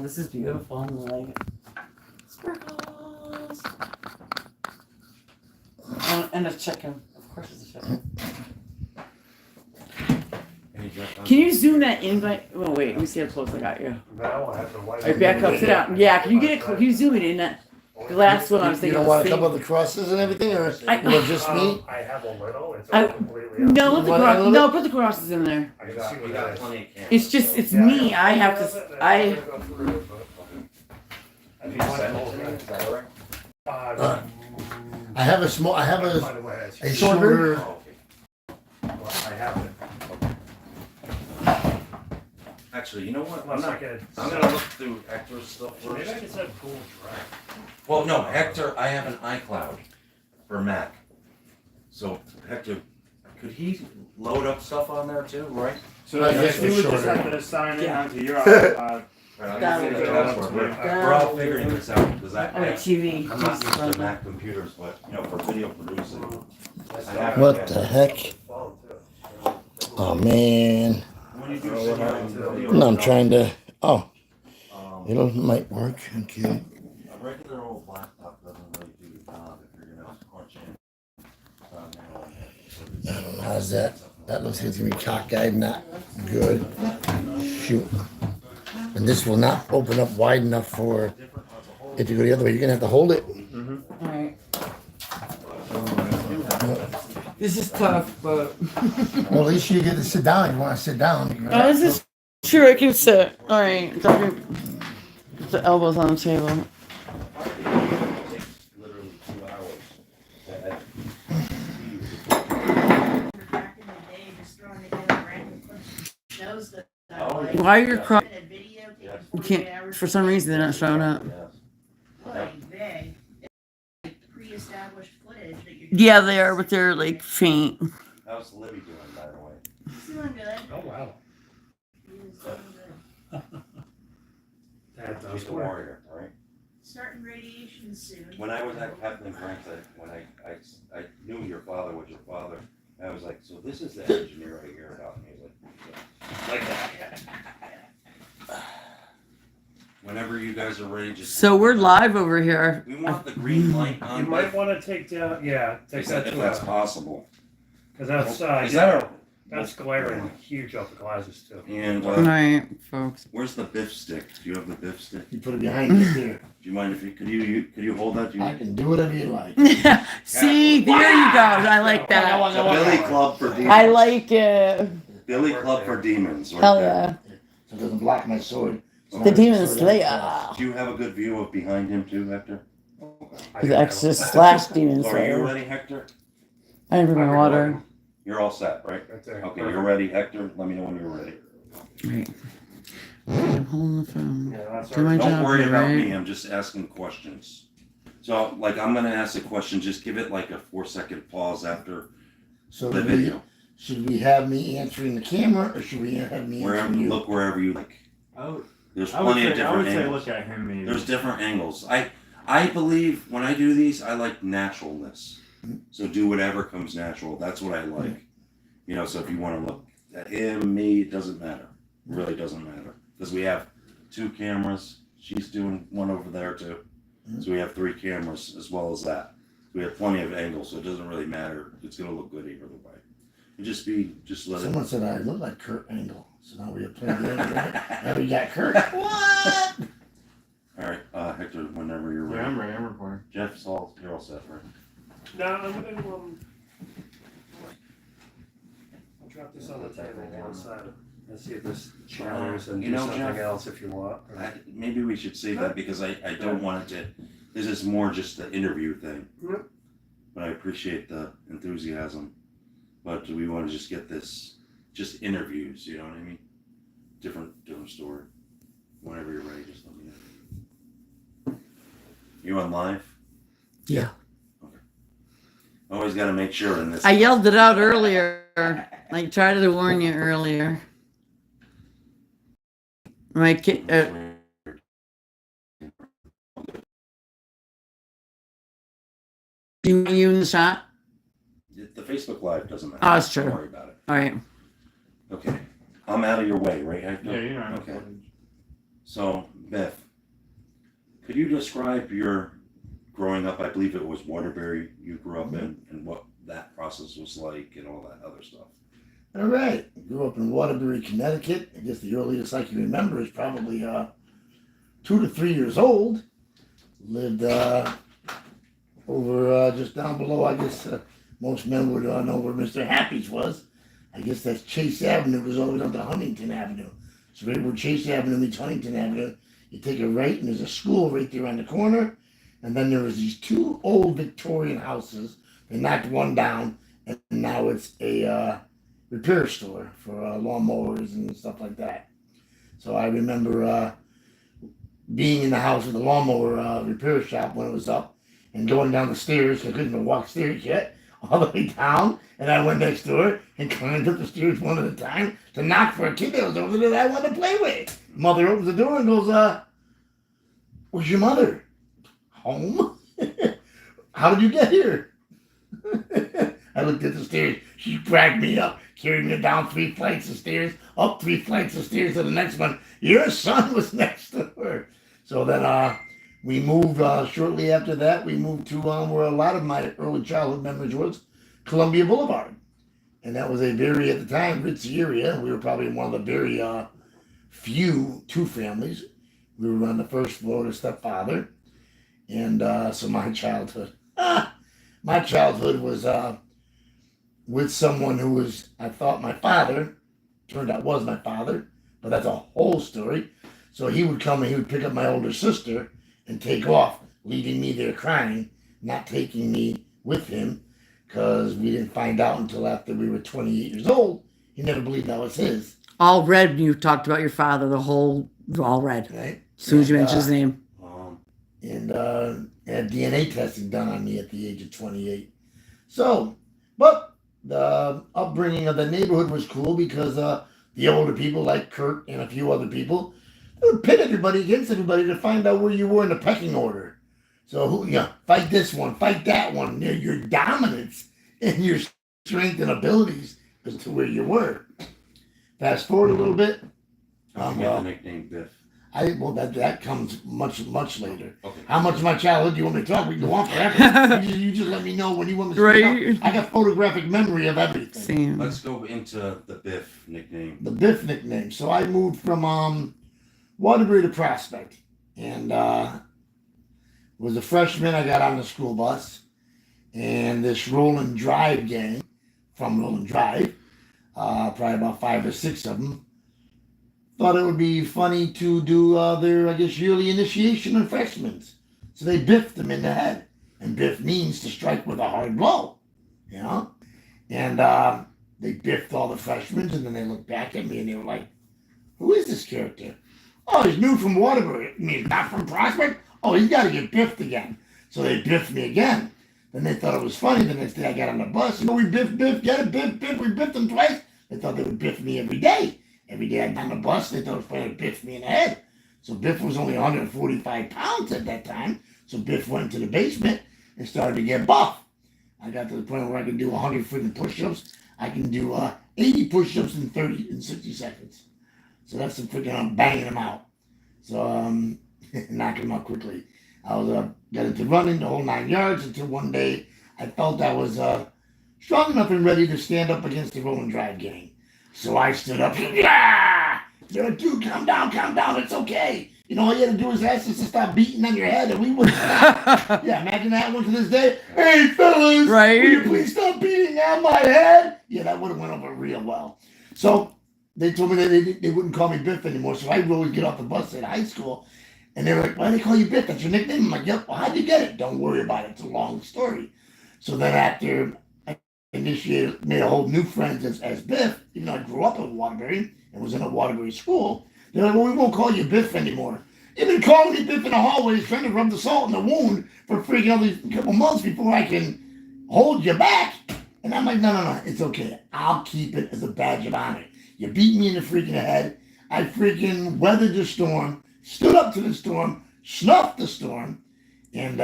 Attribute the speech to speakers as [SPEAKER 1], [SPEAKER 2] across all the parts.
[SPEAKER 1] This is beautiful. I like it. Sparkles. And a chicken. Of course, it's a chicken. Can you zoom that invite? Oh wait, let me see how close I got you. Alright, back up, sit down. Yeah, can you get it? Can you zoom it in that? The last one I was
[SPEAKER 2] You
[SPEAKER 1] thinking.
[SPEAKER 2] don't want a couple of the crosses and everything, or just me?
[SPEAKER 3] I have a little. It's
[SPEAKER 1] I-
[SPEAKER 3] completely.
[SPEAKER 1] No,
[SPEAKER 2] You want a little
[SPEAKER 1] no,
[SPEAKER 2] bit?
[SPEAKER 1] put the crosses in there.
[SPEAKER 3] I got
[SPEAKER 4] plenty of cameras.
[SPEAKER 1] It's just, it's me. I have to. I.
[SPEAKER 2] I have a small. I have
[SPEAKER 3] By
[SPEAKER 2] a
[SPEAKER 3] the way,
[SPEAKER 2] a shorter.
[SPEAKER 4] Oh, okay.
[SPEAKER 3] I have it.
[SPEAKER 4] Actually, you know what?
[SPEAKER 3] Unless I could.
[SPEAKER 4] I'm gonna look through Hector's stuff
[SPEAKER 3] Maybe I
[SPEAKER 4] first.
[SPEAKER 3] could set Google Drive.
[SPEAKER 4] Well, no, Hector, I have an iCloud for Mac. So Hector, could he load up stuff on there too, right?
[SPEAKER 5] So
[SPEAKER 2] I
[SPEAKER 5] I
[SPEAKER 2] guess
[SPEAKER 5] guess you
[SPEAKER 2] it's
[SPEAKER 5] would just
[SPEAKER 2] shorter.
[SPEAKER 5] have to sign in
[SPEAKER 1] Yeah.
[SPEAKER 5] onto your
[SPEAKER 4] Right, I'm
[SPEAKER 1] Got
[SPEAKER 4] gonna
[SPEAKER 1] it.
[SPEAKER 4] get the password. We're all figuring this out, because
[SPEAKER 1] Oh, TV.
[SPEAKER 4] I'm not used to Mac computers, but, you know, for video producing. I have-
[SPEAKER 2] What the heck?
[SPEAKER 3] Phone, too.
[SPEAKER 2] Oh man.
[SPEAKER 4] When you do video.
[SPEAKER 2] No, I'm trying to. Oh,
[SPEAKER 4] Um,
[SPEAKER 2] it might work. Okay.
[SPEAKER 4] A regular old laptop doesn't really do the job if you're gonna crunch in.
[SPEAKER 2] I don't know. How's that? That looks like it's gonna be cockeyed. Not good. Shoot. And this will not open up wide enough for it to go the other way. You're gonna have to hold it.
[SPEAKER 1] Alright. This is tough, but.
[SPEAKER 2] Well, at least you get to sit down. You want to sit down. You
[SPEAKER 1] Oh, this is true. I can sit. Alright. Put the elbows on the table.
[SPEAKER 4] Literally 2 hours.
[SPEAKER 6] Back in the day, just throwing together random shows that I
[SPEAKER 4] Oh,
[SPEAKER 6] like.
[SPEAKER 1] Why are your cro-
[SPEAKER 6] And a video taking
[SPEAKER 1] You
[SPEAKER 6] 48
[SPEAKER 1] can't.
[SPEAKER 6] hours
[SPEAKER 1] For some reason, they're not showing up.
[SPEAKER 6] Like they, it's pre-established footage that you're.
[SPEAKER 1] Yeah, they are, but they're like faint.
[SPEAKER 4] How's Libby doing, by the way?
[SPEAKER 6] He's doing good.
[SPEAKER 3] Oh, wow.
[SPEAKER 6] He is doing good.
[SPEAKER 3] That does
[SPEAKER 4] She's a
[SPEAKER 3] work.
[SPEAKER 4] warrior, right?
[SPEAKER 6] Starting radiation soon.
[SPEAKER 4] When I was at Kathleen Frank's, when I knew your father was your father, I was like, so this is the engineer I hear about. And he was like that. Whenever you guys are ready, just.
[SPEAKER 1] So we're live over here.
[SPEAKER 4] We want the green light
[SPEAKER 3] You
[SPEAKER 4] on.
[SPEAKER 3] might want to take down, yeah, take
[SPEAKER 4] If
[SPEAKER 3] that
[SPEAKER 4] that's
[SPEAKER 3] to
[SPEAKER 4] possible.
[SPEAKER 3] because that's,
[SPEAKER 4] Is that
[SPEAKER 3] that's glaring huge off the glasses too.
[SPEAKER 4] And
[SPEAKER 1] Alright, folks.
[SPEAKER 4] where's the biff stick? Do you have the biff stick?
[SPEAKER 2] You put it behind you here.
[SPEAKER 4] Do you mind if you could you hold that? Do you,
[SPEAKER 2] I can do whatever you like.
[SPEAKER 1] See, there you go. I like
[SPEAKER 4] the
[SPEAKER 1] that.
[SPEAKER 4] Billy Club for Demons.
[SPEAKER 1] I like it.
[SPEAKER 4] Billy Club for Demons. Right
[SPEAKER 1] Hell
[SPEAKER 4] there.
[SPEAKER 1] yeah.
[SPEAKER 2] So it doesn't block my sword.
[SPEAKER 1] The Demon Slayer.
[SPEAKER 4] Do you have a good view of behind him too, Hector?
[SPEAKER 1] He's Exorcist slash Demon
[SPEAKER 4] Are you
[SPEAKER 1] Slayer.
[SPEAKER 4] ready, Hector?
[SPEAKER 1] I didn't bring my water.
[SPEAKER 4] You're all set, right?
[SPEAKER 3] Right there.
[SPEAKER 4] Okay, you're ready, Hector. Let me know when you're ready.
[SPEAKER 1] Right. I'm holding the phone.
[SPEAKER 3] Yeah, that's
[SPEAKER 1] Do my
[SPEAKER 3] our,
[SPEAKER 4] Don't
[SPEAKER 1] job
[SPEAKER 4] worry
[SPEAKER 1] here,
[SPEAKER 4] about
[SPEAKER 1] right?
[SPEAKER 4] me. I'm just asking questions. So, like, I'm gonna ask a question. Just give it like a 4-second pause after
[SPEAKER 2] So
[SPEAKER 4] the
[SPEAKER 2] do we-
[SPEAKER 4] video.
[SPEAKER 2] should we have me answering the camera, or should we have me
[SPEAKER 4] Wherever
[SPEAKER 2] answering you?
[SPEAKER 4] look, wherever you like. There's
[SPEAKER 5] I would
[SPEAKER 4] plenty of
[SPEAKER 5] say, I
[SPEAKER 4] different
[SPEAKER 5] would say
[SPEAKER 4] angles.
[SPEAKER 5] look at him maybe.
[SPEAKER 4] There's different angles. I believe when I do these, I like naturalness. So do whatever comes natural. That's what I like. You know, so if you want to look at him, me, it doesn't matter. It really doesn't matter. Because we have 2 cameras. She's doing one over there too. So we have 3 cameras as well as that. We have plenty of angles, so it doesn't really matter. It's gonna look good either way. You just let it.
[SPEAKER 2] Someone said I look like Kurt Angle, so now we have plenty of angle. Now we got Kurt.
[SPEAKER 1] What?
[SPEAKER 4] All right, Hector, whenever you're
[SPEAKER 5] Yeah,
[SPEAKER 4] ready.
[SPEAKER 5] I'm ready. I'm recording.
[SPEAKER 4] Jeff's you're all set, right?
[SPEAKER 3] no, I'm gonna, I'll drop this on the table one side and see if this shatters and
[SPEAKER 4] You
[SPEAKER 3] do
[SPEAKER 4] know,
[SPEAKER 3] something
[SPEAKER 4] Jeff,
[SPEAKER 3] else if you want.
[SPEAKER 4] Maybe we should save that because I don't want it to. This is more just the interview thing.
[SPEAKER 3] Yep.
[SPEAKER 4] But I appreciate the enthusiasm. But do we want to just get this, just interviews? You know what I mean? Different story. Whenever you're ready, just let me know. You on live?
[SPEAKER 1] Yeah.
[SPEAKER 4] Okay. Always got to make sure in this.
[SPEAKER 1] I yelled it out earlier. I tried to warn you earlier. My kid. You in the shot?
[SPEAKER 4] The Facebook Live doesn't matter.
[SPEAKER 1] Oh, it's true.
[SPEAKER 4] Don't worry about it.
[SPEAKER 1] All right.
[SPEAKER 4] Okay. I'm out of your way, right, Hector?
[SPEAKER 5] Yeah, you're not
[SPEAKER 4] Okay.
[SPEAKER 5] recording.
[SPEAKER 4] So, Beth, could you describe your growing up? I believe it was Waterbury you grew up in, and what that process was like, and all that other stuff.
[SPEAKER 2] All right. Grew up in Waterbury, Connecticut. I guess the earliest I can remember is probably 2 to 3 years old. Lived over just down below. I guess most men would know where Mr. Happy's was. I guess that's Chase Avenue. It was always on to Huntington Avenue. So right where Chase Avenue meets Huntington Avenue, you take a right, and there's a school right there on the corner. And then there was these 2 old Victorian houses. They knocked one down, and now it's a repair store for lawnmowers and stuff like that. So I remember being in the house with the lawnmower repair shop when it was up, and going down the stairs. I couldn't even walk stairs yet, all the way down. And I went next door and climbed up the stairs one at a time to knock for a kid that was over there that I wanted to play with. Mother opens the door and goes, "Where's your mother?" "Home." "How did you get here?" I looked at the stairs. She dragged me up, carried me down 3 flights of stairs, up 3 flights of stairs to the next one. Your son was next to her. So then we moved, shortly after that, we moved to where a lot of my early childhood memories was, Columbia Boulevard. And that was a very, at the time, ritzy area. We were probably one of the very few 2 families. We were on the first floor to stepfather. And so my childhood was with someone who was, I thought, my father. Turned out was my father, but that's a whole story. So he would come and he would pick up my older sister and take off, leaving me there crying, not taking me with him, because we didn't find out until after we were 28 years old. He never believed that was his.
[SPEAKER 1] All red when you talked about your father, all red.
[SPEAKER 2] Right?
[SPEAKER 1] As soon as you mentioned his name.
[SPEAKER 2] And had DNA testing done on me at the age of 28. So, but the upbringing of the neighborhood was cool because the older people like Kurt and a few other people, they would pit everybody against everybody to find out where you were in the pecking order. So fight this one, fight that one. Your dominance and your strength and abilities as to where you were. Fast forward a little bit.
[SPEAKER 4] How'd you get the nickname Biff?
[SPEAKER 2] That comes much later.
[SPEAKER 4] Okay.
[SPEAKER 2] How much of my childhood do you want me to talk? We can go on forever. you just let me know when you want me to speak up. I got photographic memory of everything.
[SPEAKER 1] Same.
[SPEAKER 4] Let's go into the Biff nickname.
[SPEAKER 2] The Biff nickname. So I moved from Waterbury to Prospect, and was a freshman. I got on the school bus, and this Roland Drive gang from Roland Drive, probably about 5 or 6 of them, thought it would be funny to do their, I guess, yearly initiation of freshmen. So they biffed them in the head. And biff means to strike with a hard blow, you know? And they biffed all the freshmen, and then they looked back at me and they were like, "Who is this character?" "Oh, he's new from Waterbury." "You mean not from Prospect?" "Oh, he's got to get biffed again." So they biffed me again. Then they thought it was funny. The next day I got on the bus. We biff, get it, biff. We biffed them twice. They thought they would biff me every day. Every day I'd on the bus, they thought it was funny to biff me in the head. So Biff was only 145 pounds at that time. So Biff went to the basement and started to get buff. I got to the point where I could do 100 freaking push-ups. I can do 80 push-ups in 60 seconds. So that's some freaking, I'm banging them out. So knocking them out quickly. I was got into running the whole 9 yards until one day I felt I was strong enough and ready to stand up against the Roland Drive gang. So I stood up. Yeah! They're like, "Dude, calm down, it's okay. All you had to do is ask us to stop beating on your head and we wouldn't stop." Yeah, imagine that one to this day. "Hey, fellas,
[SPEAKER 1] Right?
[SPEAKER 2] will you please stop beating on my head?" Yeah, that would have went over real well. So they told me that they wouldn't call me Biff anymore. So I would always get off the bus at high school. And they were like, "Why do they call you Biff? That's your nickname?" I'm like, "Yep." "Well, how'd you get it?" "Don't worry about it. It's a long story." So then after made a whole new friends as Biff, even though I grew up in Waterbury and was in a Waterbury school, they're like, "Well, we won't call you Biff anymore. You've been calling me Biff in the hallways trying to rub the salt in the wound for freaking all these couple months before I can hold you back." And I'm like, no, it's okay. I'll keep it as a badge of honor. You beat me in the freaking head. I freaking weathered the storm, stood up to the storm, snuffed the storm, and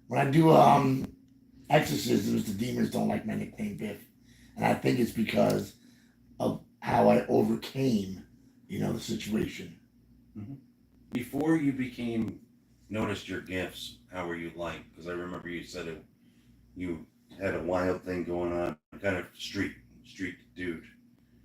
[SPEAKER 2] when I do exorcisms, the demons don't like my nickname Biff. And I think it's because of how I overcame, the situation.
[SPEAKER 4] Mm-hmm. before you became noticed your gifts, how were you like? Because I remember you said it, you had a wild thing going on, kind of street dude.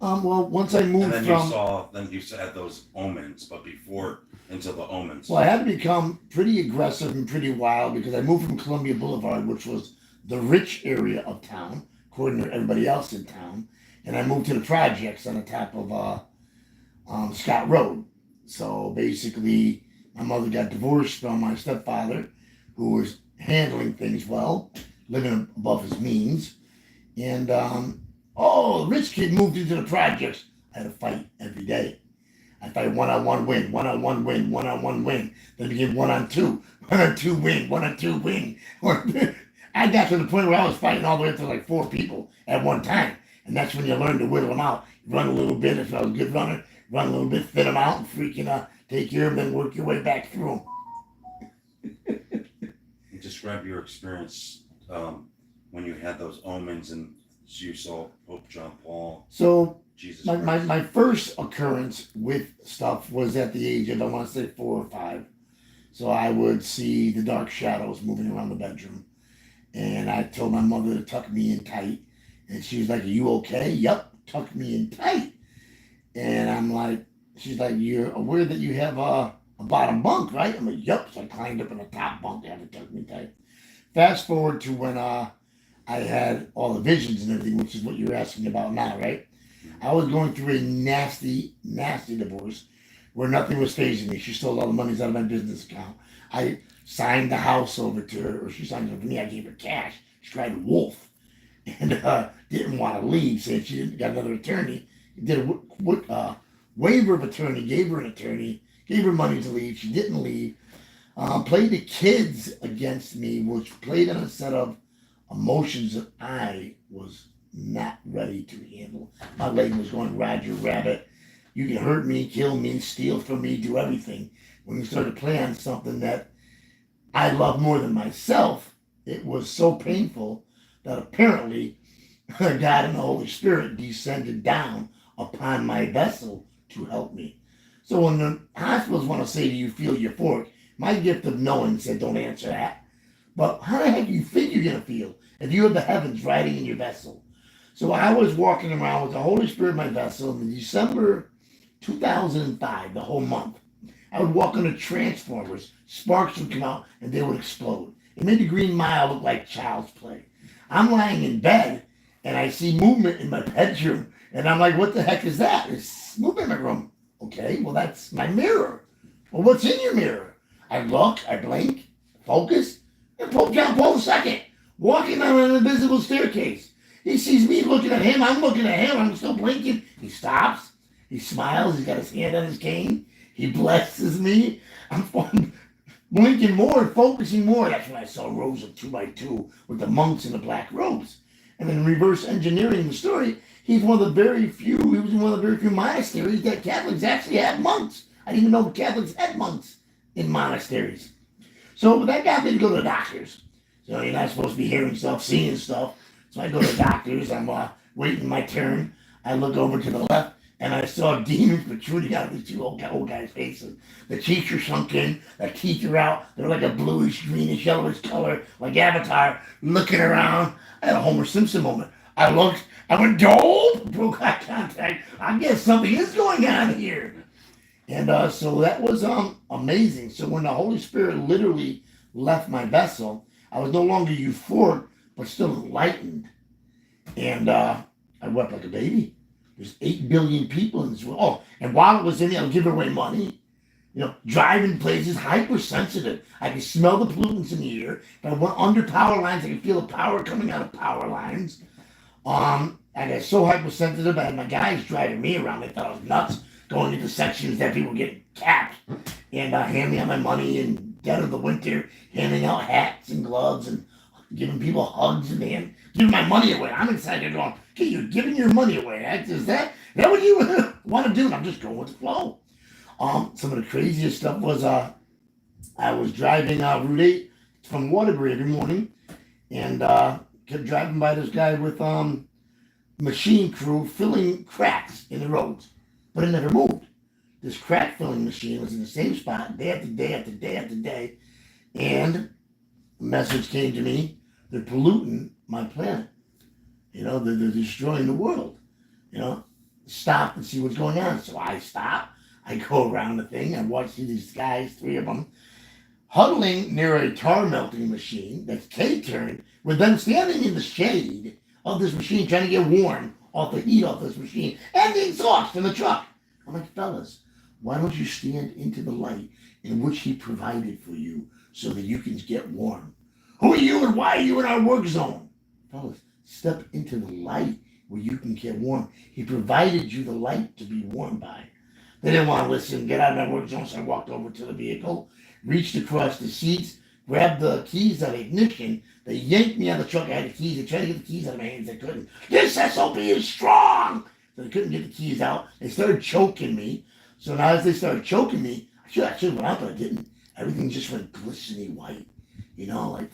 [SPEAKER 2] Well, once I
[SPEAKER 4] And
[SPEAKER 2] moved
[SPEAKER 4] then
[SPEAKER 2] from,
[SPEAKER 4] you had those omens, but before until the omens.
[SPEAKER 2] well, I had to become pretty aggressive and pretty wild because I moved from Columbia Boulevard, which was the rich area of town, according to everybody else in town, and I moved to the projects on the top of Scott Road. So basically, my mother got divorced from my stepfather, who was handling things well, living above his means, and oh, the rich kid moved into the projects. I had to fight every day. I fight one-on-one win, one-on-one win, one-on-one win. Then it became one-on-two win, one-on-two win. I got to the point where I was fighting all the way up to like 4 people at one time. And that's when you learn to whittle them out. Run a little bit if I was a good runner, run a little bit, fit them out, and freaking take care of them, then work your way back through them.
[SPEAKER 4] Describe your experience when you had those omens and you saw Pope John Paul,
[SPEAKER 2] So
[SPEAKER 4] Jesus
[SPEAKER 2] my
[SPEAKER 4] Christ.
[SPEAKER 2] first occurrence with stuff was at the age of, I want to say 4 or 5. So I would see the dark shadows moving around the bedroom. And I told my mother to tuck me in tight. And she was like, "Are you okay?" "Yup, tuck me in tight." And I'm like, she's like, "You're aware that you have a bottom bunk, right?" I'm like, "Yup." So I climbed up in the top bunk. They had to tuck me tight. Fast forward to when I had all the visions and everything, which is what you're asking about now, right? I was going through a nasty, nasty divorce where nothing was phasing me. She stole all the monies out of my business account. I signed the house over to her, or she signed it over to me. I gave her cash. She cried wolf and didn't want to leave, saying she didn't got another attorney. Did a waiver of attorney, gave her an attorney, gave her money to leave. She didn't leave. Played the kids against me, which played on a set of emotions that I was not ready to handle. My leg was going Roger Rabbit. You can hurt me, kill me, steal from me, do everything. When you start to play on something that I love more than myself, it was so painful that apparently God and the Holy Spirit descended down upon my vessel to help me. So when the hospitals want to say, "Do you feel euphoric?" My gift of knowing said, "Don't answer that." But how the heck do you think you're going to feel if you have the heavens riding in your vessel? So I was walking around with the Holy Spirit in my vessel in December 2005, the whole month. I would walk on the Transformers. Sparks would come out and they would explode. It made the Green Mile look like child's play. I'm lying in bed and I see movement in my bedroom. And I'm like, "What the heck is that?" "There's movement in my room." "Okay, well, that's my mirror." "Well, what's in your mirror?" I look, I blink, focus, and Pope John Paul II walking down an invisible staircase. He sees me looking at him. I'm looking at him. I'm still blinking. He stops. He smiles. He's got his hand on his cane. He blesses me. I'm blinking more, focusing more. That's when I saw rows of 2x2 with the monks in the black robes. And then reverse engineering the story, he was in one of the very few monasteries that Catholics actually had monks. I didn't even know Catholics had monks in monasteries. So that got me to go to the doctors. So you're not supposed to be hearing stuff, seeing stuff. So I go to the doctors. I'm waiting my turn. I look over to the left, and I saw demons protruding out of these 2 old guys' faces. The cheeks are sunk in. The teeth are out. They're like a bluish, greenish, yellowish color, like Avatar, looking around. I had a Homer Simpson moment. I looked. I went, "Dope!" Broke eye contact. I guess something is going on here. And so that was amazing. So when the Holy Spirit literally left my vessel, I was no longer euphoric, but still enlightened. And I wept like a baby. There's 8 billion people in this world. Oh, and while it was in me, I was giving away money. Driving places, hypersensitive. I could smell the pollutants in the air. If I went under power lines, I could feel the power coming out of power lines. I got so hypersensitive, I had my guys driving me around. They thought I was nuts, going into sections that people were getting capped. And handing out my money in dead of the winter, handing out hats and gloves and giving people hugs and giving my money away. I'm inside there going, "Okay, you're giving your money away. Is that what you want to do?" And I'm just going with the flow. Some of the craziest stuff was I was driving Route 8 from Waterbury every morning, and kept driving by this guy with machine crew filling cracks in the roads, but it never moved. this crack filling machine was in the same spot day after day after day after day, and a message came to me, they're polluting my planet. You know, they're destroying the world. You know, stop and see what's going on. So I stop, I go around the thing, I watch these guys, 3 of them, huddling near a tar melting machine that's K-turned, with them standing in the shade of this machine trying to get warm off the heat off this machine and the exhaust in the truck. I'm like, fellas, why don't you stand into the light in which he provided for you so that you can get warm? Who are you and why are you in our work zone? Fellas, step into the light where you can get warm. He provided you the light to be warm by. They didn't want to listen, get out of my work zone, so I walked over to the vehicle, reached across the seats, grabbed the keys out of the ignition. They yanked me out of the truck. I had the keys. They tried to get the keys out of my hands. They couldn't. This SOB is strong. So they couldn't get the keys out. They started choking me. So now as they started choking me, I should have went out, but I didn't. Everything just went glistening white. You know, like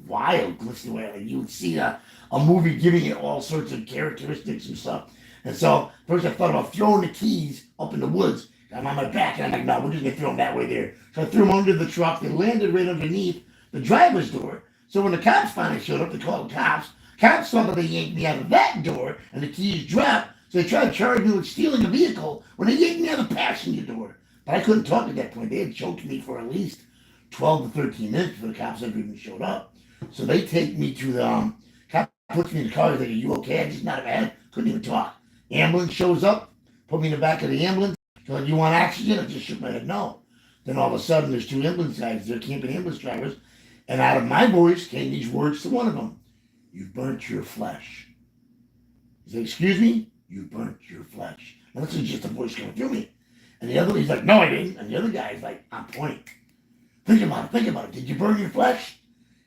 [SPEAKER 2] wild glistening white. Like you would see a movie giving it all sorts of characteristics and stuff. And so first I thought about throwing the keys up in the woods. I'm on my back, and I'm like, no, we're just going to throw them that way there. So I threw them under the truck. They landed right underneath the driver's door. So when the cops finally showed up, they called the cops. Cops saw that they yanked me out of that door, and the keys dropped. So they tried to charge me with stealing a vehicle when they yanked me out of the passenger door. But I couldn't talk at that point. They had choked me for at least 12 to 13 minutes before the cops ever even showed up. So they take me to the, cop puts me in the car. He's like, are you okay? I just not bad. Couldn't even talk. Ambulance shows up, put me in the back of the ambulance. So you want oxygen? I just shook my head, no. Then all of a sudden, there's 2 ambulance guys. They're camping ambulance drivers. And out of my voice came these words to one of them. You burnt your flesh. He said, excuse me? You burnt your flesh. Now this is just a voice coming through me. And the other, he's like, no, I didn't. And the other guy's like, on point. Think about it. Did you burn your flesh?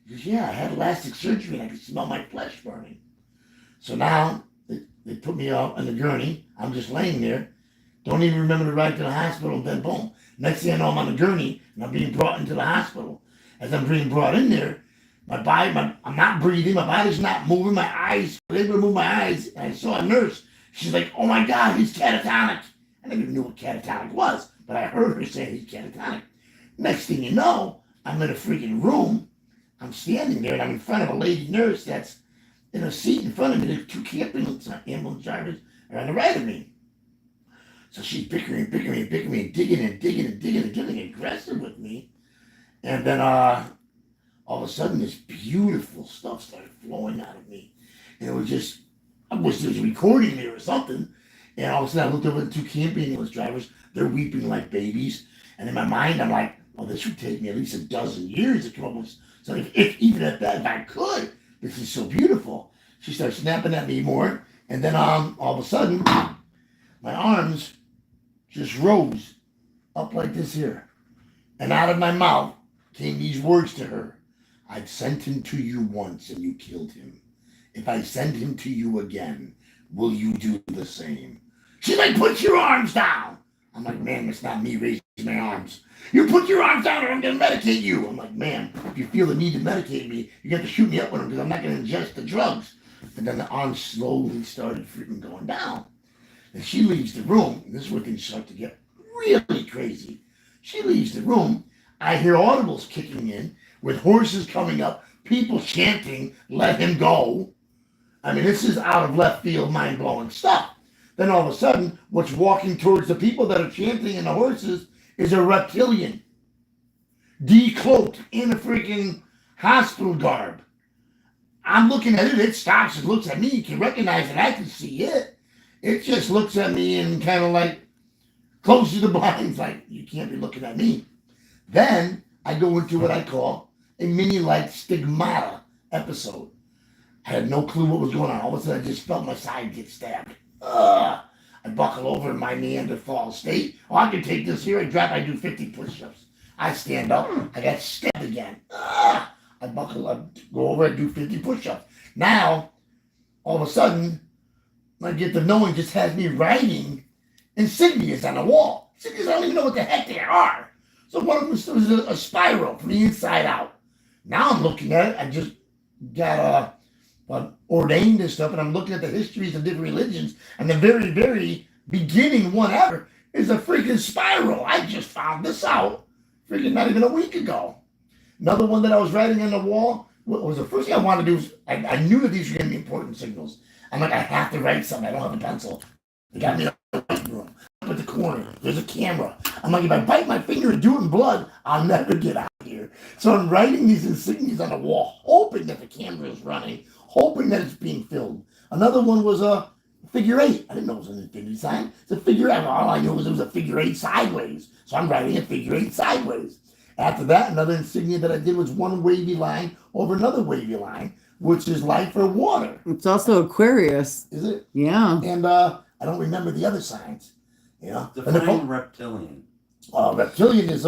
[SPEAKER 2] He goes, yeah, I had elastic surgery and I could smell my flesh burning. So now, they put me out on the gurney. I'm just laying there. Don't even remember to ride to the hospital, and then boom. Next thing I know, I'm on a gurney, and I'm being brought into the hospital. As I'm being brought in there, I'm not breathing, my body's not moving, my eyes, I was able to move my eyes, and I saw a nurse. She's like, oh my God, he's catatonic. I never even knew what catatonic was, but I heard her say he's catatonic. Next thing you know, I'm in a freaking room. I'm standing there, and I'm in front of a lady nurse that's in a seat in front of me. There's 2 ambulance drivers are on the right of me. So she's bickering and digging and getting aggressive with me. And then all of a sudden this beautiful stuff started flowing out of me. And it was just, I wish there was recording me or something. And all of a sudden I looked over at the 2 camping ambulance drivers. They're weeping like babies. And in my mind I'm like, well, this would take me at least a dozen years to come up with something. Even if I could, this is so beautiful. She starts snapping at me more. And then all of a sudden, my arms just rose up like this here. And out of my mouth came these words to her. I've sent him to you once and you killed him. If I send him to you again, will you do the same? She's like, put your arms down. I'm like, ma'am, it's not me raising my arms. You put your arms down or I'm going to medicate you. I'm like, ma'am, if you feel the need to medicate me, you got to shoot me up with them because I'm not going to ingest the drugs. And then the arms slowly started freaking going down. And she leaves the room. And this is where things start to get really crazy. She leaves the room. I hear audibles kicking in with horses coming up, people chanting, let him go. I mean, this is out of left field, mind-blowing stuff. Then all of a sudden, what's walking towards the people that are chanting and the horses is a reptilian, decloaked in a freaking hospital garb. I'm looking at it, it stops, it looks at me, you can recognize it, I can see it. It just looks at me and kind of like closes the blinds, like, you can't be looking at me. Then I go into what I call a mini-like stigmata episode. I had no clue what was going on. All of a sudden, I just felt my side get stabbed. I buckle over in my Neanderthal state. Oh, I can take this here. I drop, I do 50 push-ups. I stand up. I got stabbed again. I buckle up, go over, I do 50 push-ups. Now, all of a sudden, I get the knowing just has me writing insignias on the wall. Insignias, I don't even know what the heck they are. So one of them was a spiral from the inside out. Now I'm looking at it. I just got ordained and stuff, and I'm looking at the histories of different religions, and the very, very beginning one ever is a freaking spiral. I just found this out freaking not even a week ago. Another one that I was writing on the wall was the first thing I wanted to do. Was, I knew that these were going to be important signals. I'm like, I have to write something. I don't have a pencil. They got me in the writing room. Up at the corner, there's a camera. I'm like, if I bite my finger and do it in blood, I'll never get out of here. So I'm writing these insignias on the wall, hoping that the camera is running, hoping that it's being filmed. Another one was a figure 8. I didn't know it was an infinity sign. It's a figure 8. All I knew was it was a figure 8 sideways. So I'm writing a figure 8 sideways. After that, another insignia that I did was one wavy line over another wavy line, which is life or water.
[SPEAKER 1] It's also Aquarius.
[SPEAKER 2] Is it?
[SPEAKER 1] Yeah.
[SPEAKER 2] And I don't remember the other signs. You know?
[SPEAKER 4] Define reptilian.
[SPEAKER 2] Reptilian is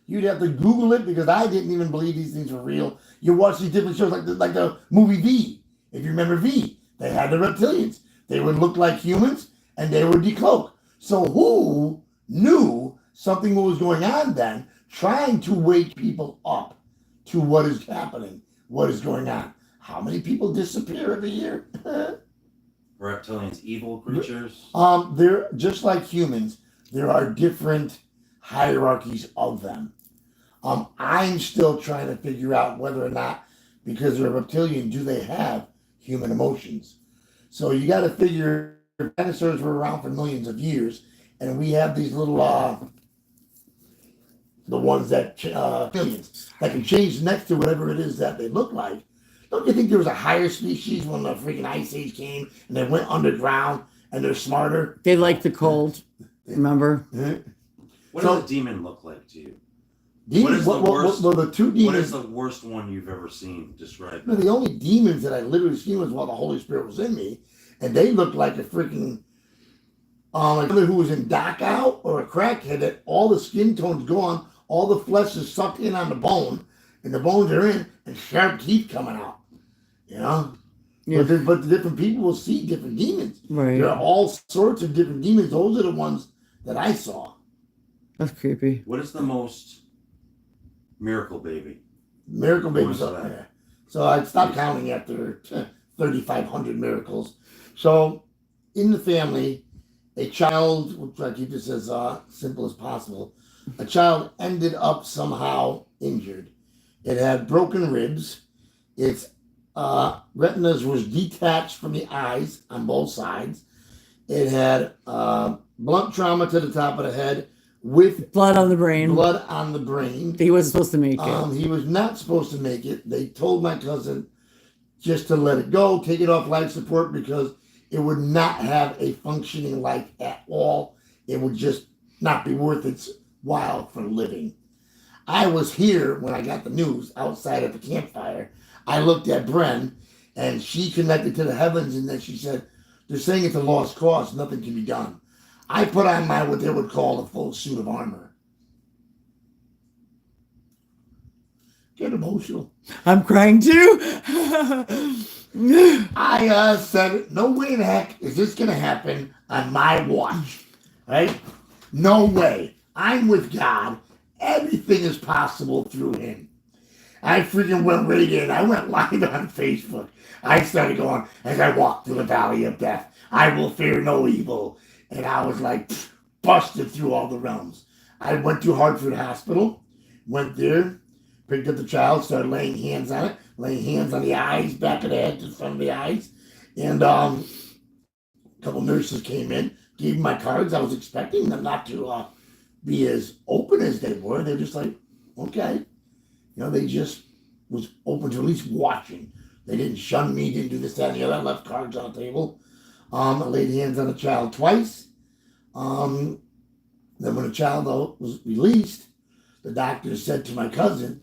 [SPEAKER 2] you'd have to Google it because I didn't even believe these things were real. You watch these different shows like the movie V. If you remember V, they had the reptilians. They would look like humans and they would decloak. So who knew something was going on then, trying to wake people up to what is happening, what is going on? How many people disappear every year?
[SPEAKER 4] Reptilians, evil creatures.
[SPEAKER 2] They're just like humans. There are different hierarchies of them. I'm still trying to figure out whether or not, because they're a reptilian, do they have human emotions? So you got to figure dinosaurs were around for millions of years, and we have these little the ones that millions that can change next to whatever it is that they look like. Don't you think there was a higher species when the freaking ice age came and they went underground and they're smarter?
[SPEAKER 1] They like the cold. Remember?
[SPEAKER 4] What
[SPEAKER 2] So-
[SPEAKER 4] does a demon look like to you?
[SPEAKER 2] Demons,
[SPEAKER 4] What is the worst-
[SPEAKER 2] well, the two
[SPEAKER 4] What
[SPEAKER 2] demons.
[SPEAKER 4] is the worst one you've ever seen? Describe.
[SPEAKER 2] No, the only demons that I literally seen was while the Holy Spirit was in me, and they looked like a freaking like somebody who was in dock out or a crackhead. That all the skin tone's gone, all the flesh is sucked in on the bone, and the bones are in, and sharp teeth coming out. You know,
[SPEAKER 1] Yeah.
[SPEAKER 2] but the different people will see different demons.
[SPEAKER 1] Right.
[SPEAKER 2] There are all sorts of different demons. Those are the ones that I saw.
[SPEAKER 1] That's creepy.
[SPEAKER 4] What is the most miracle baby?
[SPEAKER 2] Miracle
[SPEAKER 4] What
[SPEAKER 2] babies
[SPEAKER 4] was
[SPEAKER 2] up
[SPEAKER 4] that?
[SPEAKER 2] there. So I stopped counting after 3,500 miracles. So in the family, a child, we'll try to keep this as simple as possible. A child ended up somehow injured. It had broken ribs. Its retinas was detached from the eyes on both sides. It had blunt trauma to the top of the head with
[SPEAKER 1] Blood on the brain.
[SPEAKER 2] blood on the brain.
[SPEAKER 1] He wasn't supposed to make it.
[SPEAKER 2] He was not supposed to make it. They told my cousin just to let it go, take it off life support because it would not have a functioning life at all. It would just not be worth its while for living. I was here when I got the news outside at the campfire. I looked at Bren and she connected to the heavens and then she said, they're saying it's a lost cause, nothing can be done. I put on my what they would call a full suit of armor. Get emotional.
[SPEAKER 1] I'm crying too.
[SPEAKER 2] I said, no way in heck is this going to happen on my watch, right? No way. I'm with God. Everything is possible through him. I freaking went right in. I went live on Facebook. I started going, as I walk through the valley of death, I will fear no evil. And I was like, busted through all the realms. I went to Hartford Hospital, went there, picked up the child, started laying hands on it, laying hands on the eyes, back of the head, to front of the eyes. And a couple nurses came in, gave me my cards. I was expecting them not to be as open as they were. They're just like, okay. You know, they just was open to at least watching. They didn't shun me, didn't do this, that, and the other. I left cards on the table. I laid hands on the child twice. Then when the child was released, the doctor said to my cousin,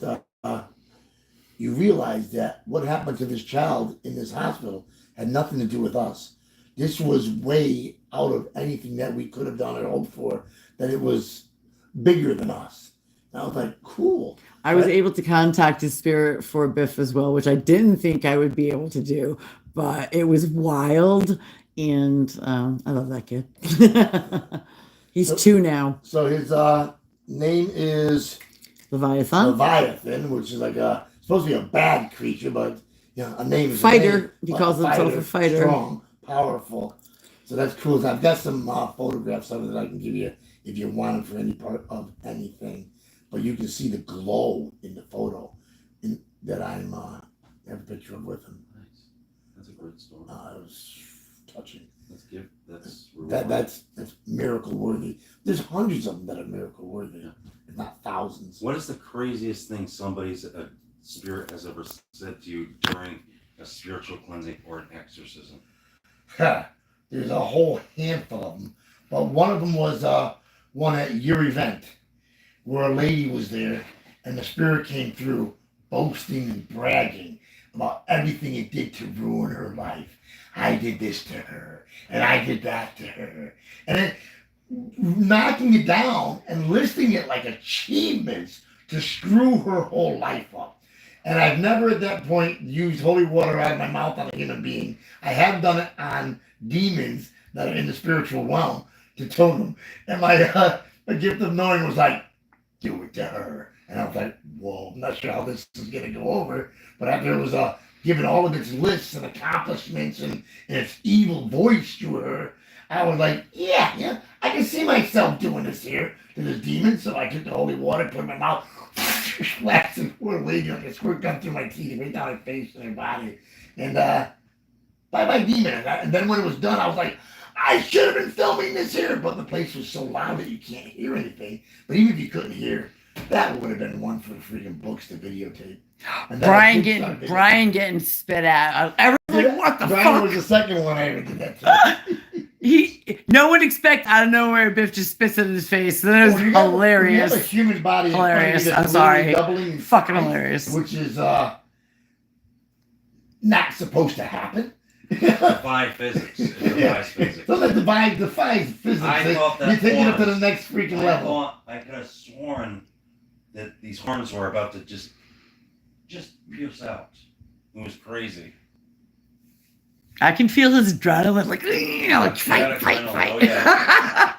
[SPEAKER 2] you realize that what happened to this child in this hospital had nothing to do with us. This was way out of anything that we could have done or hoped for, that it was bigger than us. And I was like, cool.
[SPEAKER 1] I was
[SPEAKER 2] Right?
[SPEAKER 1] able to contact his spirit for Biff as well, which I didn't think I would be able to do, but it was wild. And I love that kid. He's 2 now.
[SPEAKER 2] So his name is
[SPEAKER 1] Leviathan.
[SPEAKER 2] Leviathan, which is like supposed to be a bad creature, but you know, a name is
[SPEAKER 1] Fighter.
[SPEAKER 2] A name.
[SPEAKER 1] He calls himself a fighter.
[SPEAKER 2] Strong, powerful. So that's cool. So I've got some photographs of it that I can give you if you want him for any part of anything. But you can see the glow in the photo that I'm have a picture of with him.
[SPEAKER 4] Nice. That's a great story.
[SPEAKER 2] It was touching.
[SPEAKER 4] That's
[SPEAKER 2] That's miracle worthy. There's hundreds of them that are miracle worthy,
[SPEAKER 4] Yeah.
[SPEAKER 2] if not thousands.
[SPEAKER 4] What is the craziest thing a spirit has ever said to you during a spiritual cleansing or an exorcism?
[SPEAKER 2] There's a whole handful of them, but one of them was one at your event where a lady was there, and the spirit came through, boasting and bragging about everything it did to ruin her life. I did this to her, and I did that to her, and then knocking it down and listing it like achievements to screw her whole life up. And I've never at that point used holy water out of my mouth on a human being. I have done it on demons that are in the spiritual realm to totem. And my gift of knowing was like, do it to her. And I was like, whoa, I'm not sure how this is going to go over. But after it was given all of its lists and accomplishments and its evil voice to her, I was like, yeah, I can see myself doing this here to this demon. So I took the holy water, put it in my mouth, splashed and poor lady like a squirt gun through my teeth, right down her face and her body. And bye demon. And then when it was done, I was like, I should have been filming this here, but the place was so loud that you can't hear anything. But even if you couldn't hear, that would have been one for the freaking books to videotape. And
[SPEAKER 1] Brian getting spit at. Everyone's like, what the
[SPEAKER 2] Brian
[SPEAKER 1] fuck?
[SPEAKER 2] was the second one I ever did that to.
[SPEAKER 1] No one expect out of nowhere Biff just spits in his face. That is
[SPEAKER 2] Well, you
[SPEAKER 1] hilarious.
[SPEAKER 2] have a human body. in front of you
[SPEAKER 1] Hilarious.
[SPEAKER 2] that's
[SPEAKER 1] I'm sorry.
[SPEAKER 2] literally doubling in
[SPEAKER 1] Fucking
[SPEAKER 2] size,
[SPEAKER 1] hilarious.
[SPEAKER 2] Which is not supposed to happen.
[SPEAKER 4] Defy physics. It defies physics.
[SPEAKER 2] So that defies physics.
[SPEAKER 4] I thought that
[SPEAKER 2] you take it up to the
[SPEAKER 4] horns-
[SPEAKER 2] next freaking level.
[SPEAKER 4] I could have sworn that these horns were about to just pierce out. It was crazy.
[SPEAKER 1] I can feel his adrenaline, like, like
[SPEAKER 4] Yeah,
[SPEAKER 1] fight.
[SPEAKER 4] adrenaline. Oh,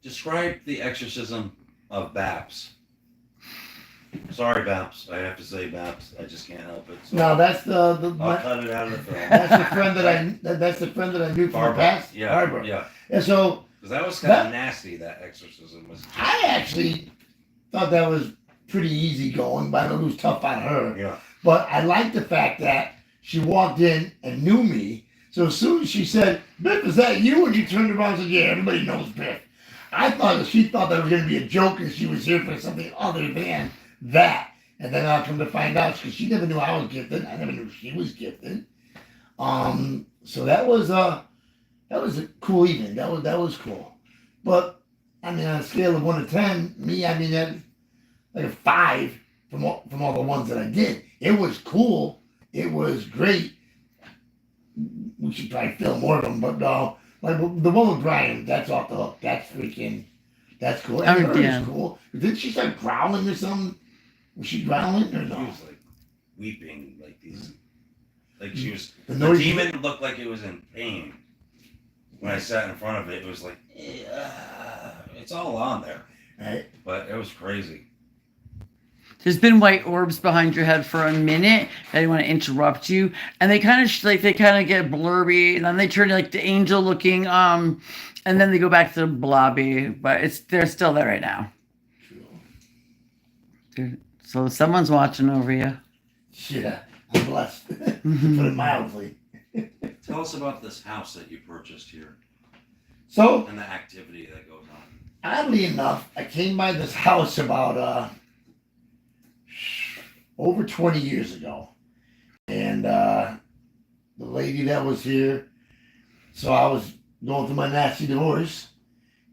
[SPEAKER 4] Describe the exorcism of Baps. Sorry, Baps. I have to say Baps. I just can't help it. So
[SPEAKER 2] No, that's
[SPEAKER 4] I'll cut it out of the film.
[SPEAKER 2] that's the friend that I knew from the
[SPEAKER 4] Barbara.
[SPEAKER 2] past.
[SPEAKER 4] Yeah.
[SPEAKER 2] Barbara.
[SPEAKER 4] Yeah.
[SPEAKER 2] And so
[SPEAKER 4] Because that was kind of nasty. That exorcism was.
[SPEAKER 2] I actually thought that was pretty easy going, but I know it was tough on her.
[SPEAKER 4] Yeah.
[SPEAKER 2] But I like the fact that she walked in and knew me. So as soon as she said, Biff, is that you? And you turned around and said, yeah, everybody knows Biff. I thought that she thought that was going to be a joke and she was here for something other than that. And then I'll come to find out, because she never knew I was gifted. I never knew she was gifted. So that was a cool evening. That was cool. But I mean, on a scale of 1 to 10, me, I mean, that's like a 5 from all the ones that I did. It was cool. It was great. We should probably film more of them, but like the one with Brian, that's off the hook. That's cool. And
[SPEAKER 1] Oh,
[SPEAKER 2] her
[SPEAKER 1] yeah.
[SPEAKER 2] is cool. Didn't she start growling or something? Was she growling or
[SPEAKER 4] She
[SPEAKER 2] no?
[SPEAKER 4] was like weeping, like these. Like she was.
[SPEAKER 2] The
[SPEAKER 4] The
[SPEAKER 2] noise-
[SPEAKER 4] demon looked like it was in pain. When I sat in front of it, it was like, it's all on there.
[SPEAKER 2] Right?
[SPEAKER 4] But it was crazy.
[SPEAKER 1] There's been white orbs behind your head for a minute. I didn't want to interrupt you, and they kind of get blurry, and then they turn like the angel looking, and then they go back to the blobby. But they're still there right now. So someone's watching over you.
[SPEAKER 2] Yeah, I'm blessed. To put it mildly.
[SPEAKER 4] Tell us about this house that you purchased here
[SPEAKER 2] So
[SPEAKER 4] and the activity that goes on.
[SPEAKER 2] oddly enough, I came by this house about over 20 years ago. And the lady that was here, so I was going through my nasty divorce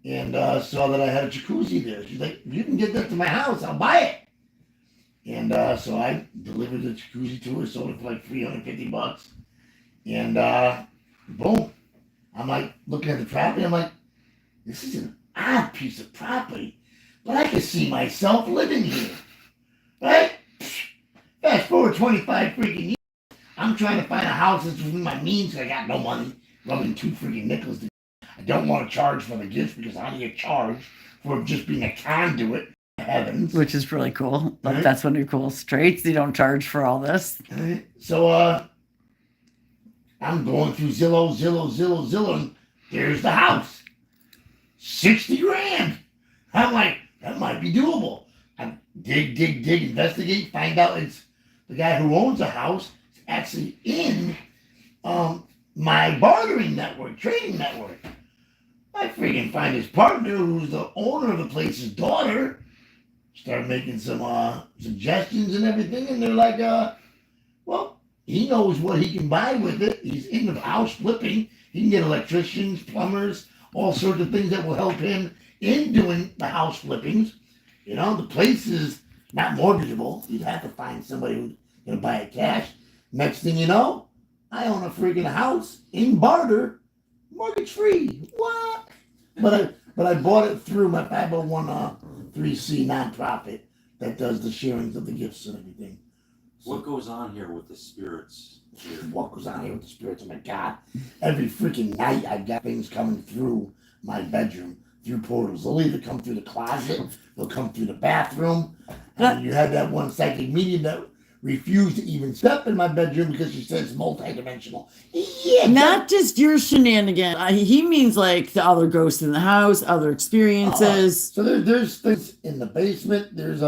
[SPEAKER 2] and saw that I had a jacuzzi there. She's like, if you can get that to my house, I'll buy it. And so I delivered the jacuzzi to her, sold it for like $350. And boom. I'm like looking at the property, I'm like, this is an odd piece of property, but I can see myself living here. Right? Fast forward 25 freaking years. I'm trying to find a house that's within my means. I got no money. Rubbing 2 freaking nickels. I don't want to charge for the gifts, because how do you charge for just being a conduit? Heavens.
[SPEAKER 1] Which is really cool. Like,
[SPEAKER 2] Right.
[SPEAKER 1] that's one of your cool traits. You don't charge for all this.
[SPEAKER 2] Right? So I'm going through Zillow, and there's the house. $60 grand. I'm like, that might be doable. I dig, investigate, find out it's the guy who owns the house is actually in my bartering network, trading network. I freaking find his partner, who's the owner of the place's daughter, start making some suggestions and everything, and they're like, well, he knows what he can buy with it. He's in the house flipping. He can get electricians, plumbers, all sorts of things that will help him in doing the house flippings. You know, the place is not mortgageable. You'd have to find somebody who's gonna buy it cash. Next thing you know, I own a freaking house in barter, mortgage free. What? But I bought it through my 501(c) nonprofit that does the sharings of the gifts and everything.
[SPEAKER 4] What goes on here with the spirits?
[SPEAKER 2] What goes on here with the spirits? Oh my God. Every freaking night I've got things coming through my bedroom, through portals. They'll either come through the closet, they'll come through the bathroom. And you had that one psychic medium that refused to even step in my bedroom because she said it's multidimensional. Yeah.
[SPEAKER 1] Not just your shenanigans. He means like the other ghosts in the house, other experiences.
[SPEAKER 2] So there's things in the basement. There's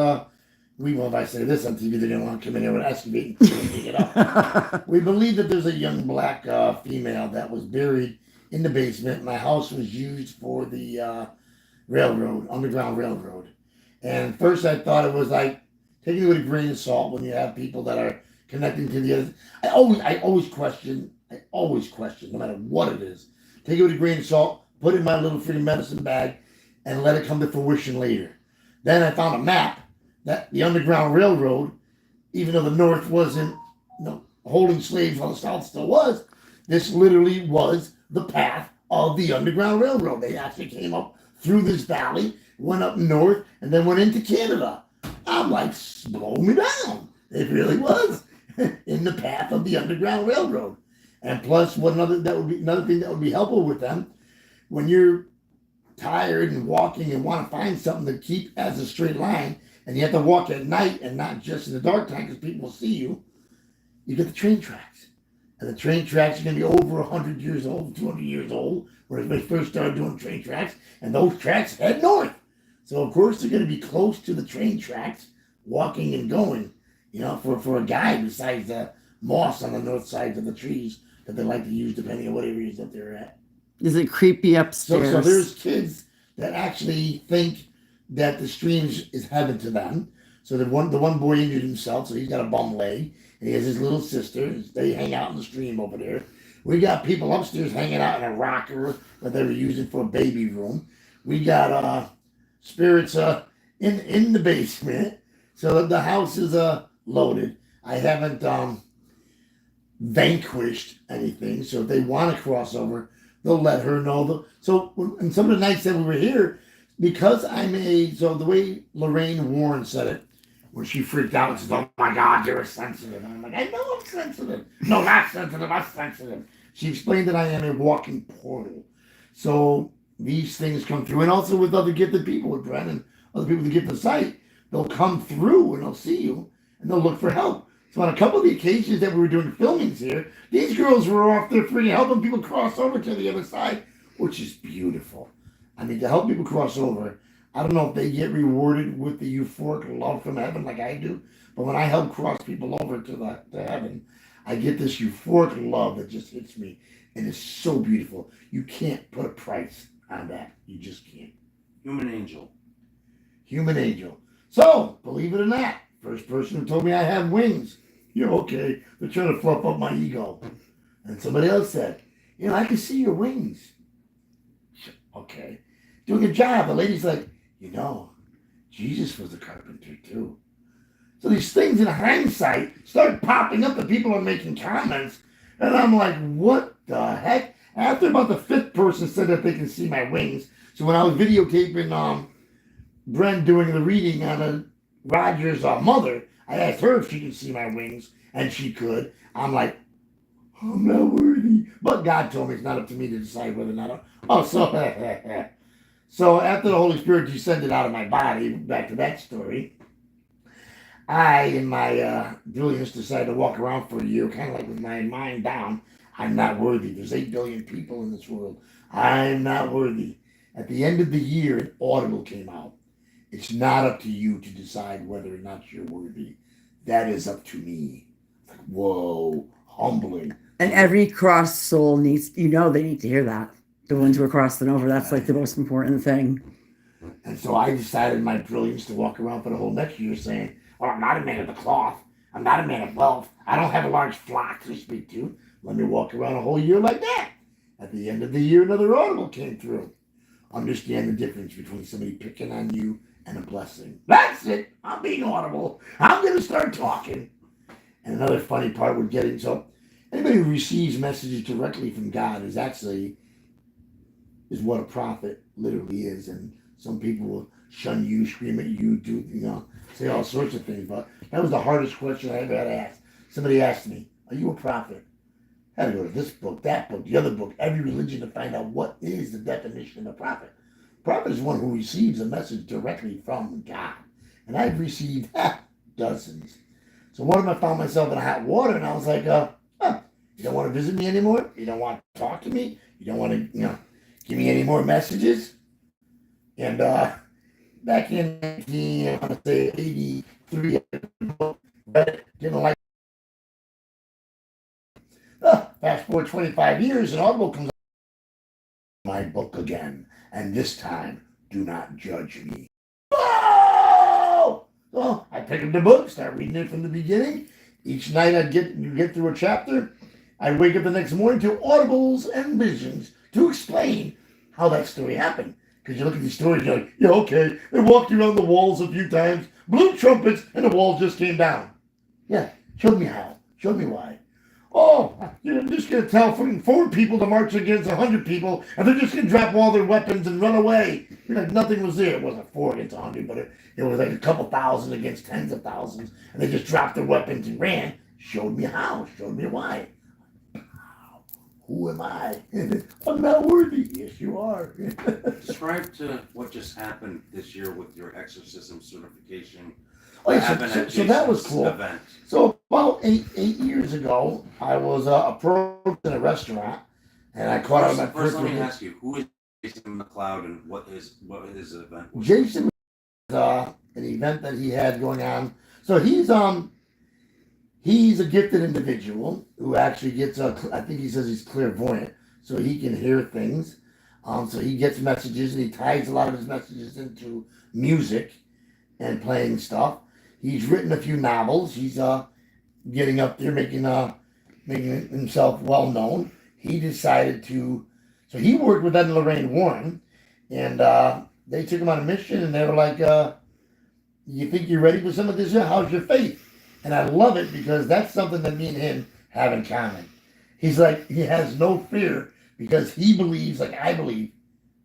[SPEAKER 2] if I say this on TV, they're gonna want to come in here and excavate and dig it up. We believe that there's a young black female that was buried in the basement. My house was used for the Underground Railroad. And first I thought it was like, taking it with a grain of salt when you have people that are connecting to the other. I always question, no matter what it is. Take it with a grain of salt, put it in my little freaking medicine bag, and let it come to fruition later. Then I found a map that the Underground Railroad, even though the North wasn't holding slaves while the South still was, this literally was the path of the Underground Railroad. They actually came up through this valley, went up north, and then went into Canada. I'm like, blow me down. It really was in the path of the Underground Railroad. And plus, another thing that would be helpful with them, when you're tired and walking and want to find something to keep as a straight line, and you have to walk at night and not just in the dark time because people will see you, you get the train tracks. And the train tracks are going to be over 100 years old, 200 years old, when they first started doing train tracks, and those tracks head north. So, of course, they're going to be close to the train tracks, walking and going, for a guide besides the moss on the north sides of the trees that they like to use depending on what areas that they're at.
[SPEAKER 1] Is it creepy upstairs?
[SPEAKER 2] So there's kids that actually think that the stream is heaven to them. So the one boy injured himself, so he's got a bum leg, and he has his little sister. They hang out in the stream over there. We got people upstairs hanging out in a rocker that they were using for a baby room. We got spirits in the basement. So the house is loaded. I haven't vanquished anything. So if they want to cross over, they'll let her know. So and some of the nights that we were here, because so the way Lorraine Warren said it, when she freaked out and said, "Oh my God, you're sensitive." And I'm like, I know I'm sensitive. No, not sensitive, I'm sensitive. She explained that I am a walking portal. So these things come through. And also with other gifted people, with Brent and other people that get the sight, they'll come through and they'll see you and they'll look for help. So on a couple of the occasions that we were doing filmings here, these girls were off there freaking helping people cross over to the other side, which is beautiful. I mean, to help people cross over, I don't know if they get rewarded with the euphoric love from heaven like I do, but when I help cross people over to heaven, I get this euphoric love that just hits me, and it's so beautiful. You can't put a price on that. You just can't.
[SPEAKER 4] Human angel.
[SPEAKER 2] Human angel. So, believe it or not, first person who told me I have wings. You're okay. They're trying to fluff up my ego. And somebody else said, I can see your wings. Okay. Doing a job. The lady's like, Jesus was a carpenter too. So these things in hindsight start popping up and people are making comments. And I'm like, what the heck? After about the fifth person said that they can see my wings. So when I was videotaping Bren doing the reading on Roger's mother, I asked her if she could see my wings, and she could. I'm like, I'm not worthy. But God told me it's not up to me to decide whether or not. So after the Holy Spirit descended out of my body, back to that story, I, in my brilliance, decided to walk around for a year, kind of like with my mind down. I'm not worthy. There's 8 billion people in this world. I'm not worthy. At the end of the year, an Audible came out. It's not up to you to decide whether or not you're worthy. That is up to me. Like, whoa, humbling.
[SPEAKER 1] And every crossed soul needs, they need to hear that. The ones who are crossing over, that's like the most important thing.
[SPEAKER 2] And so I decided in my brilliance to walk around for the whole next year saying, well, I'm not a man of the cloth. I'm not a man of wealth. I don't have a large flock to speak to. Let me walk around a whole year like that. At the end of the year, another Audible came through. Understand the difference between somebody picking on you and a blessing. That's it. I'm being audible. I'm going to start talking. And another funny part we're getting, so anybody who receives messages directly from God is what a prophet literally is. And some people will shun you, scream at you, say all sorts of things. But that was the hardest question I ever had to ask. Somebody asked me, are you a prophet? I had to go to this book, that book, the other book, every religion to find out what is the definition of a prophet. Prophet is one who receives a message directly from God. And I've received dozens. So one of them I found myself in hot water, and I was like, you don't want to visit me anymore? You don't want to talk to me? You don't want to, give me any more messages? And back in 1983, I read it, didn't like. Fast forward 25 years, and Audible comes out my book again, and this time, do not judge me. Oh! Well, I pick up the book, start reading it from the beginning. Each night I'd get through a chapter. I'd wake up the next morning to audibles and visions to explain how that story happened. Because you look at these stories, you're like, yeah, okay, they walked around the walls a few times, blew trumpets, and the walls just came down. Yeah, showed me how, showed me why. Oh, you're just going to tell 4 people to march against 100 people, and they're just going to drop all their weapons and run away. You're like, nothing was there. It wasn't 4 against 100, but it was like a couple thousand against tens of thousands, and they just dropped their weapons and ran. Showed me how, showed me why. Who am I? I'm not worthy. Yes, you are.
[SPEAKER 4] Describe to what just happened this year with your exorcism certification.
[SPEAKER 2] Oh, yeah, so that was cool.
[SPEAKER 4] Event.
[SPEAKER 2] So about eight years ago, I was approached in a restaurant, and I caught out my
[SPEAKER 4] first. Let me ask you, who is Jason McLeod, and what his event was?
[SPEAKER 2] Jason is an event that he had going on. So he's a gifted individual who actually gets I think he says he's clairvoyant, so he can hear things. So he gets messages, and he ties a lot of his messages into music and playing stuff. He's written a few novels. He's getting up there, making himself well known. He decided so he worked with Ed and Lorraine Warren, and they took him on a mission, and they were like, you think you're ready for some of this? How's your faith? And I love it because that's something that me and him have in common. He's like, he has no fear because he believes, like I believe,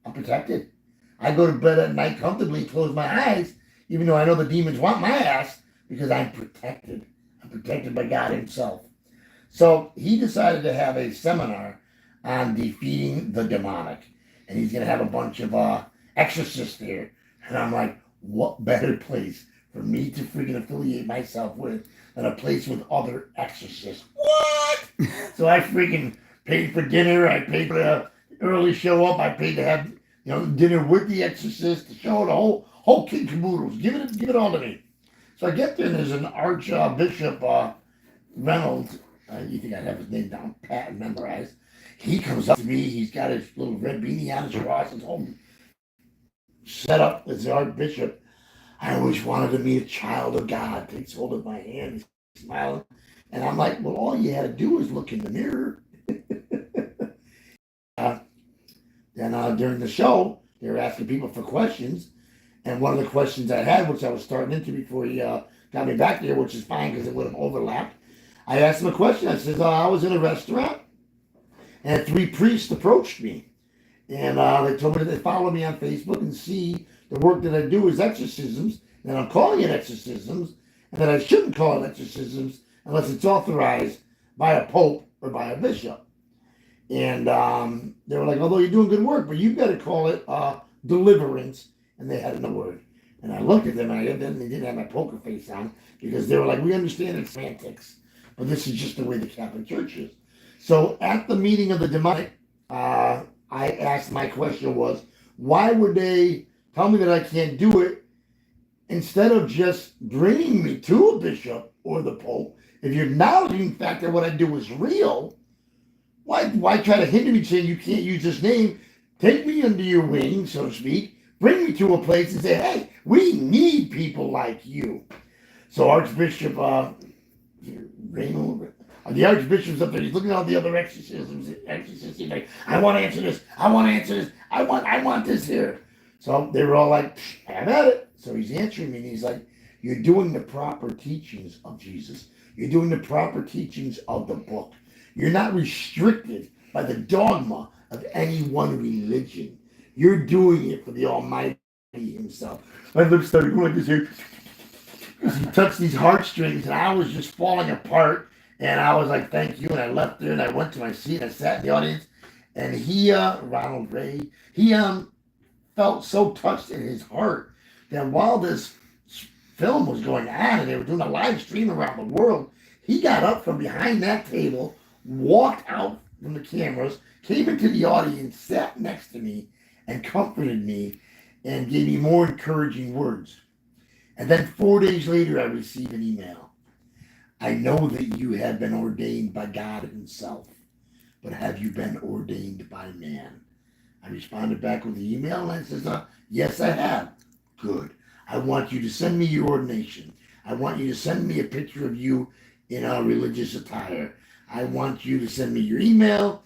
[SPEAKER 2] I'm protected. I go to bed at night comfortably, close my eyes, even though I know the demons want my ass, because I'm protected. I'm protected by God himself. So he decided to have a seminar on defeating the demonic. And he's going to have a bunch of exorcists there. And I'm like, what better place for me to freaking affiliate myself with than a place with other exorcists? What? So I freaking paid for dinner. I paid for the early show up. I paid to have dinner with the exorcist, the show, the whole kit and caboodles. Give it all to me. So I get there, and there's an Archbishop Reynolds. You think I'd have his name down pat and memorized. He comes up to me. He's got his little red beanie on, his cross, and told me, set up as the Archbishop. I always wanted to be a child of God. Takes hold of my hand, he's smiling. And I'm like, well, all you had to do was look in the mirror. Then during the show, they were asking people for questions. And one of the questions I had, which I was starting into before he got me back there, which is fine because it would have overlapped. I asked him a question. I said, I was in a restaurant, and 3 priests approached me. And they told me that they follow me on Facebook and see the work that I do is exorcisms, and I'm calling it exorcisms, and that I shouldn't call it exorcisms unless it's authorized by a pope or by a bishop. And they were like, although you're doing good work, but you've got to call it deliverance. And they had another word. And I looked at them, and they didn't have my poker face on, because they were like, we understand it's semantics, but this is just the way the Catholic Church is. So at the meeting of the demonic, I asked, my question was, why would they tell me that I can't do it instead of just bringing me to a bishop or the pope? If you're acknowledging the fact that what I do is real, why try to hinder me saying you can't use this name? Take me under your wing, so to speak. Bring me to a place and say, hey, we need people like you. So Archbishop Reynold, the Archbishop's up there. He's looking at all the other exorcisms. He's like, I want to answer this. I want to answer this. I want this here. So they were all like, have at it. So he's answering me, and he's like, you're doing the proper teachings of Jesus. You're doing the proper teachings of the book. You're not restricted by the dogma of any one religion. You're doing it for the Almighty Himself. My lips started going like this here. He touched these heartstrings, and I was just falling apart. And I was like, thank you. And I left there, and I went to my seat, and I sat in the audience. And he, Ronald Ray, he felt so touched in his heart that while this film was going on, and they were doing a live stream around the world, he got up from behind that table, walked out from the cameras, came into the audience, sat next to me, and comforted me, and gave me more encouraging words. And then 4 days later, I received an email. I know that you have been ordained by God Himself, but have you been ordained by man? I responded back with the email, and I says, yes, I have. Good. I want you to send me your ordination. I want you to send me a picture of you in a religious attire. I want you to send me your email,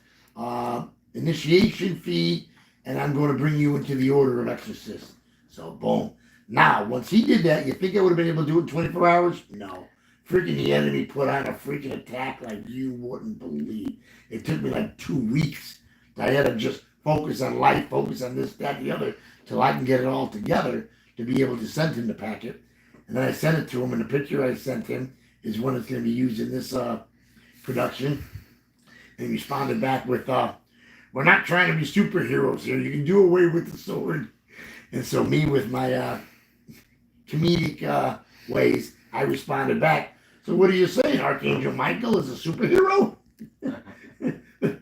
[SPEAKER 2] initiation fee, and I'm going to bring you into the order of exorcists. So, boom. Now, once he did that, you think I would have been able to do it in 24 hours? No. Freaking the enemy put on a freaking attack like you wouldn't believe. It took me like 2 weeks. I had to just focus on life, focus on this, that, the other, till I can get it all together to be able to send him the packet. And then I sent it to him, and the picture I sent him is one that's going to be used in this production. And he responded back with, we're not trying to be superheroes here. You can do away with the sword. And so me with my comedic ways, I responded back, so what are you saying? Archangel Michael is a superhero?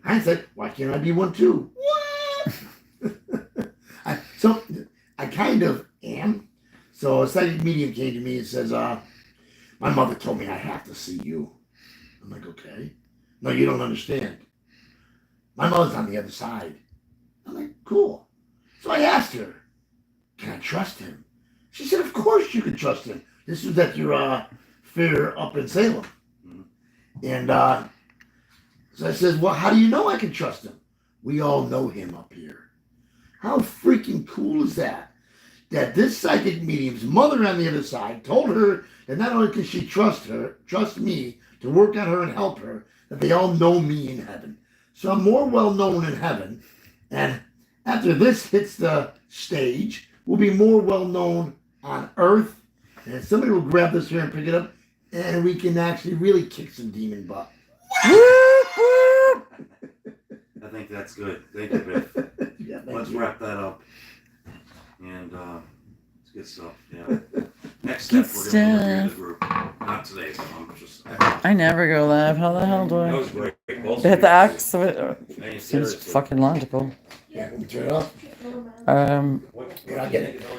[SPEAKER 2] I said, why can't I be one too? What? So I kind of am. So a psychic medium came to me and says, my mother told me I have to see you. I'm like, okay. No, you don't understand. My mother's on the other side. I'm like, cool. So I asked her, can I trust him? She said, of course you can trust him. This was at your fair up in Salem. And so I said, well, how do you know I can trust him? We all know him up here. How freaking cool is that? That this psychic medium's mother on the other side told her that not only can she trust me to work on her and help her, that they all know me in heaven. So I'm more well known in heaven. And after this hits the stage, we'll be more well known on earth. And somebody will grab this here and pick it up, and we can actually really kick some demon butt.
[SPEAKER 4] I think that's good. Thank you, Biff.
[SPEAKER 2] Yeah, thank
[SPEAKER 4] Let's
[SPEAKER 2] you.
[SPEAKER 4] wrap that up. And it's good stuff. Yeah. Next step,
[SPEAKER 1] Good
[SPEAKER 4] we're going to interview
[SPEAKER 1] stuff.
[SPEAKER 4] the group. Not today, but I'm just.
[SPEAKER 1] I never go live. How the hell do
[SPEAKER 4] That
[SPEAKER 1] I?
[SPEAKER 4] was great. Both
[SPEAKER 1] Hit
[SPEAKER 4] of
[SPEAKER 1] the
[SPEAKER 4] you.
[SPEAKER 1] axe. So it
[SPEAKER 4] Hey,
[SPEAKER 1] seems
[SPEAKER 4] seriously.
[SPEAKER 1] fucking logical.
[SPEAKER 2] Yeah, let me turn it off.
[SPEAKER 6] Little man.
[SPEAKER 4] What-
[SPEAKER 2] Here, I'll get it.